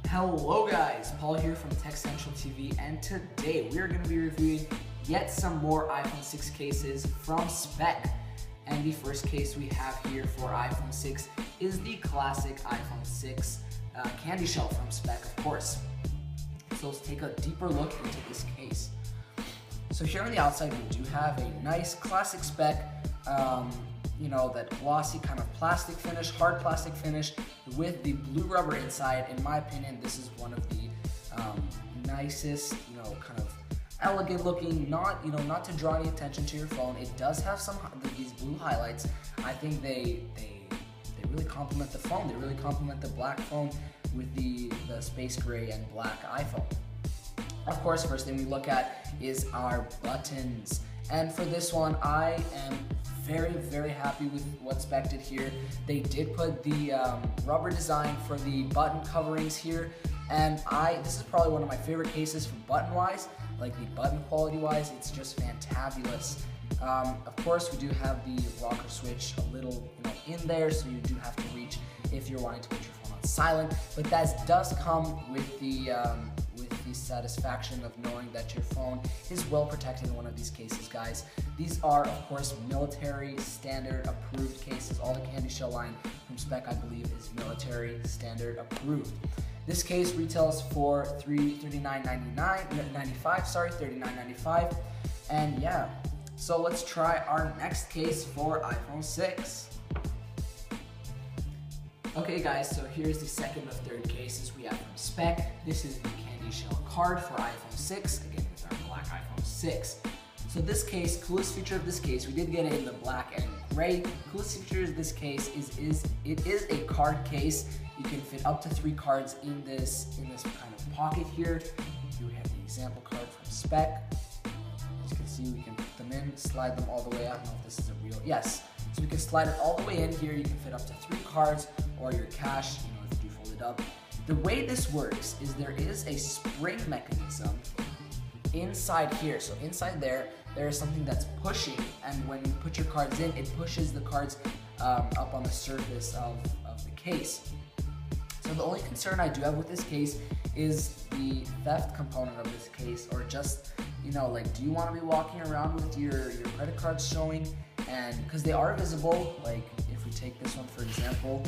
Hello guys, Paul here from Tech Central TV, and today we are going to be reviewing yet some more iPhone 6 cases from Speck. And the first case we have here for iPhone 6 is the classic iPhone 6 candy shell from Speck, of course. So let's take a deeper look into this case. So here on the outside we do have a nice classic Speck, that glossy kind of plastic finish, hard plastic finish with the blue rubber inside. In my opinion, this is one of the nicest, kind of elegant looking, not to draw any attention to your phone. It does have these blue highlights. I think they really complement the phone. They really complement the black phone with the space gray and black iPhone. Of course, first thing we look at is our buttons. And for this one, I am very, very happy with what Speck did here. They did put the rubber design for the button coverings here, and this is probably one of my favorite cases for button-wise. Like the button quality-wise, it's just fantabulous. Of course, we do have the rocker switch a little, in there, so you do have to reach if you're wanting to put your phone on silent. But that does come with the satisfaction of knowing that your phone is well protected in one of these cases, guys. These are, of course, military standard approved cases. All the candy shell line from Speck, I believe, is military standard approved. This case retails for $39.95. And yeah, so let's try our next case for iPhone 6. Okay guys, so here's the second and third cases we have from Speck. This is the candy shell card for iPhone 6, again with our black iPhone 6. So this case, coolest feature of this case, we did get it in the black and gray. Coolest feature of this case is it is a card case. You can fit up to 3 cards in this kind of pocket here. Here we have the example card from Speck. As you can see, we can put them in, slide them all the way out. I don't know if this is a real, yes. So we can slide it all the way in here. You can fit up to 3 cards or your cash, if you do fold it up. The way this works is there is a spring mechanism inside here. So inside there is something that's pushing, and when you put your cards in, it pushes the cards up on the surface of the case. So the only concern I do have with this case is the theft component of this case, or just, do you want to be walking around with your credit cards showing? And because they are visible, like if we take this one for example,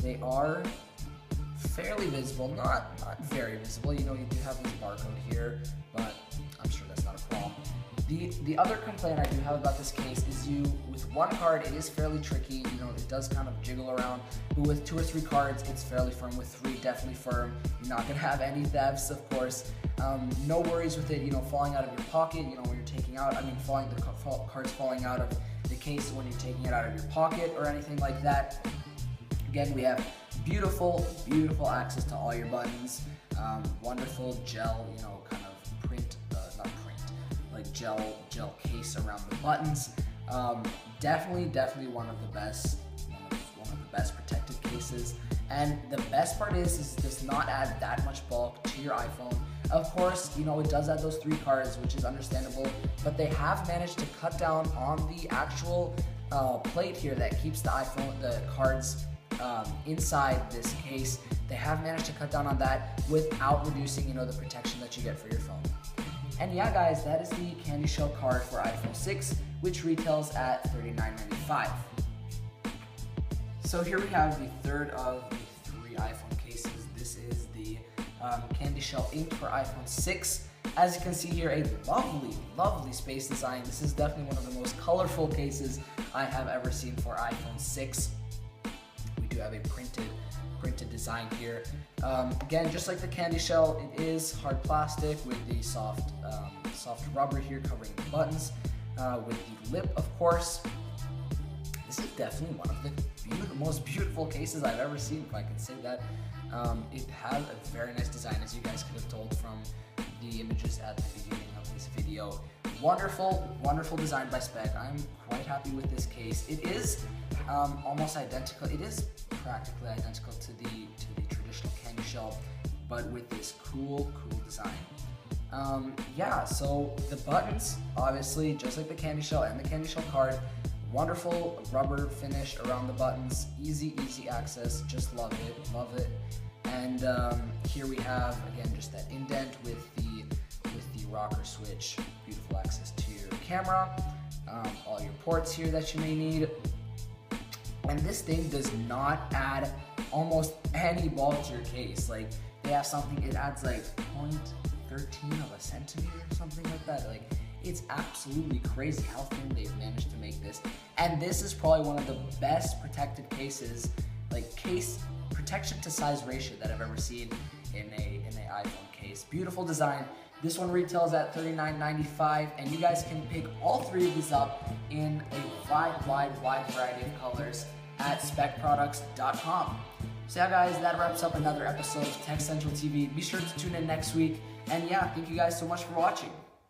they are fairly visible, not very visible. You do have this barcode here, but I'm sure that's not a problem. The other complaint I do have about this case is with one card, it is fairly tricky. It does kind of jiggle around, but with 2 or 3 cards, it's fairly firm. With 3, definitely firm. You're not gonna have any thefts, of course. No worries with it, falling out of your pocket. When you're taking out, cards falling out of the case when you're taking it out of your pocket or anything like that. Again, we have beautiful, beautiful access to all your buttons. Wonderful gel, kind of gel case around the buttons. Definitely one of the best protected cases. And the best part is it does not add that much bulk to your iPhone. Of course, you know, it does add those 3 cards, which is understandable, but they have managed to cut down on the actual plate here that keeps the cards inside this case. They have managed to cut down on that without reducing, you know, the protection that you get for your phone. And yeah, guys, that is the candy shell card for iPhone 6, which retails at $39.95. So here we have the third of the 3 iPhone cases. This is the candy shell inked for iPhone 6. As you can see here, a lovely, lovely space design. This is definitely one of the most colorful cases I have ever seen for iPhone 6. We do have a printed design here. Again, just like the candy shell, it is hard plastic with the soft rubber here covering the buttons, with the lip, of course. This is definitely one of the most beautiful cases I've ever seen, if I can say that. It has a very nice design, as you guys could have told from the images at the beginning of this video. Wonderful, wonderful design by Speck. I'm quite happy with this case. It is almost identical. It is practically identical to the traditional candy shell, but with this cool design. Yeah, so the buttons, obviously, just like the candy shell and the candy shell card, wonderful rubber finish around the buttons, easy access, just love it. And here we have, again, just that indent with the rocker switch, beautiful access to your camera, all your ports here that you may need. And this thing does not add almost any bulk to your case. Like, they have something, it adds like 0.13 of a centimeter or something like that. Like, it's absolutely crazy how thin they've managed to make this. And this is probably one of the best protected cases, like case protection to size ratio that I've ever seen in a iPhone case. Beautiful design. This one retails at $39.95, and you guys can pick all 3 of these up in a wide variety of colors at speckproducts.com. So yeah, guys, that wraps up another episode of Tech Central TV. Be sure to tune in next week. And yeah, thank you guys so much for watching.